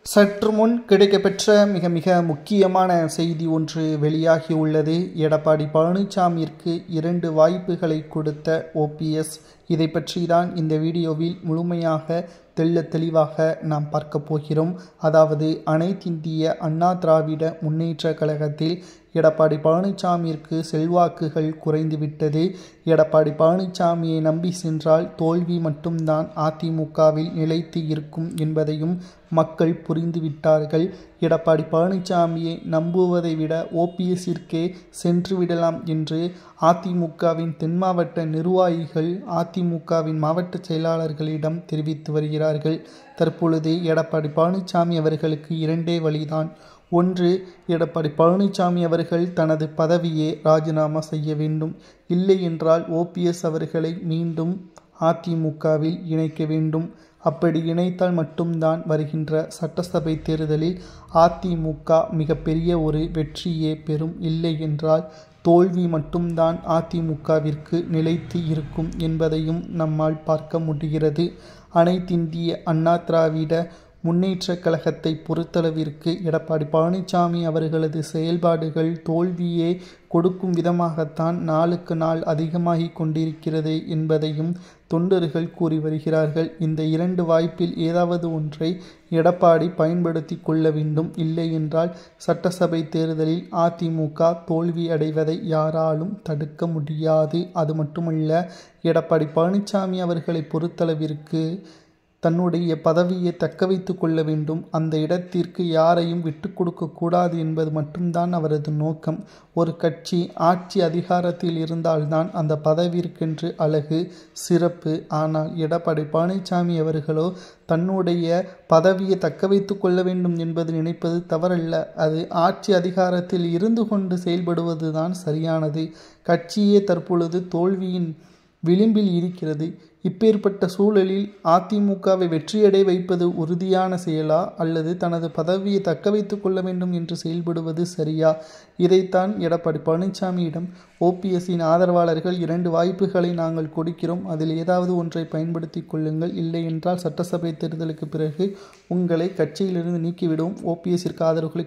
சற்று முன் கிடைக்கப்பெற்ற மிக முக்கியமான செய்தி ஒன்று வெளியாகியுள்ளது. எடப்பாடி பழனிசாமிற்கு 2 வாய்ப்புகளை கொடுத்த ஓபிஎஸ். இதை பற்றி தான் இந்த வீடியோவில் முழுமையாக தெளிவாக நாம் பார்க்க போகிறோம். அதாவது அனைத்திந்திய அண்ணா திராவிட முன்னேற்ற கழகத்தில் எடப்பாடி பழனிசாமிற்கு செல்வாக்குகள் குறைந்துவிட்டது. எடப்பாடி பழனிசாமியை நம்பி சென்றால் தோல்வி மட்டும்தான் அதிமுகவில் நிலைத்து இருக்கும் என்பதையும் மக்கள் புரிந்துவிட்டார்கள். எடப்பாடி பழனிசாமியை நம்புவதை விட ஓபிஎஸ்ஸிற்கே சென்று விடலாம் என்று அதிமுகவின் தென் மாவட்ட நிர்வாகிகள் அதிமுகவின் மாவட்ட செயலாளர்களிடம் தெரிவித்து வருகிறார்கள். தற்பொழுது எடப்பாடி பழனிசாமி அவர்களுக்கு 2 வழிதான். ஒன்று, எடப்பாடி பழனிசாமி அவர்கள் தனது பதவியை ராஜினாமா செய்ய வேண்டும். இல்லை என்றால் ஓபிஎஸ் அவர்களை மீண்டும் அதிமுகவில் இணைக்க வேண்டும். அப்படி இணைத்தால் மட்டும்தான் வருகின்ற சட்டசபை தேர்தலில் அதிமுக மிகப்பெரிய ஒரு வெற்றியே பெறும். இல்லை என்றால் தோல்வி மட்டும்தான் அதிமுகவிற்கு நிலைத்து இருக்கும் என்பதையும் நம்மால் பார்க்க முடிகிறது. அனைத்திந்திய அண்ணா திராவிட முன்னேற்ற கழகத்தை பொறுத்தளவிற்கு எடப்பாடி பழனிசாமி அவர்களது செயல்பாடுகள் தோல்வியே கொடுக்கும் விதமாகத்தான் நாளுக்கு நாள் அதிகமாகி கொண்டிருக்கிறது என்பதையும் தொண்டர்கள் கூறி வருகிறார்கள். இந்த 2 வாய்ப்பில் ஏதாவது ஒன்றை எடப்பாடி பயன்படுத்தி கொள்ள வேண்டும். இல்லை என்றால் சட்டசபை தேர்தலில் அதிமுக தோல்வி அடைவதை யாராலும் தடுக்க முடியாது. அது மட்டுமல்ல, எடப்பாடி பழனிசாமி அவர்களை பொறுத்தளவிற்கு தன்னுடைய பதவியை தக்க வைத்து கொள்ள வேண்டும். அந்த இடத்திற்கு யாரையும் விட்டு கொடுக்க கூடாது என்பது மட்டும்தான் அவரது நோக்கம். ஒரு கட்சி ஆட்சி அதிகாரத்தில் இருந்தால்தான் அந்த பதவிற்கென்று அழகு, சிறப்பு. ஆனால் எடப்பாடி பழனிசாமி அவர்களோ தன்னுடைய பதவியை தக்க வைத்து கொள்ள வேண்டும் என்பது நினைப்பது தவறல்ல. அது ஆட்சி அதிகாரத்தில் இருந்து கொண்டு செயல்படுவதுதான் சரியானது. கட்சியே தற்பொழுது தோல்வியின் விளிம்பில் இருக்கிறது. இப்பேற்பட்ட சூழலில் அதிமுகவை வெற்றியடை வைப்பது உறுதியான செயலா அல்லது தனது பதவியை தக்க வைத்து கொள்ள வேண்டும் என்று செயல்படுவது சரியா? இதைத்தான் எடப்பாடி பழனிசாமியிடம் ஓபிஎஸ்ஸின் ஆதரவாளர்கள் 2 வாய்ப்புகளை நாங்கள் கொடுக்கிறோம், அதில் ஏதாவது ஒன்றை பயன்படுத்தி கொள்ளுங்கள். இல்லை என்றால் சட்டசபை தேர்தலுக்கு பிறகு உங்களை கட்சியிலிருந்து நீக்கிவிடுவோம். ஓபிஎஸ்ஸிற்கு ஆதரவுகளை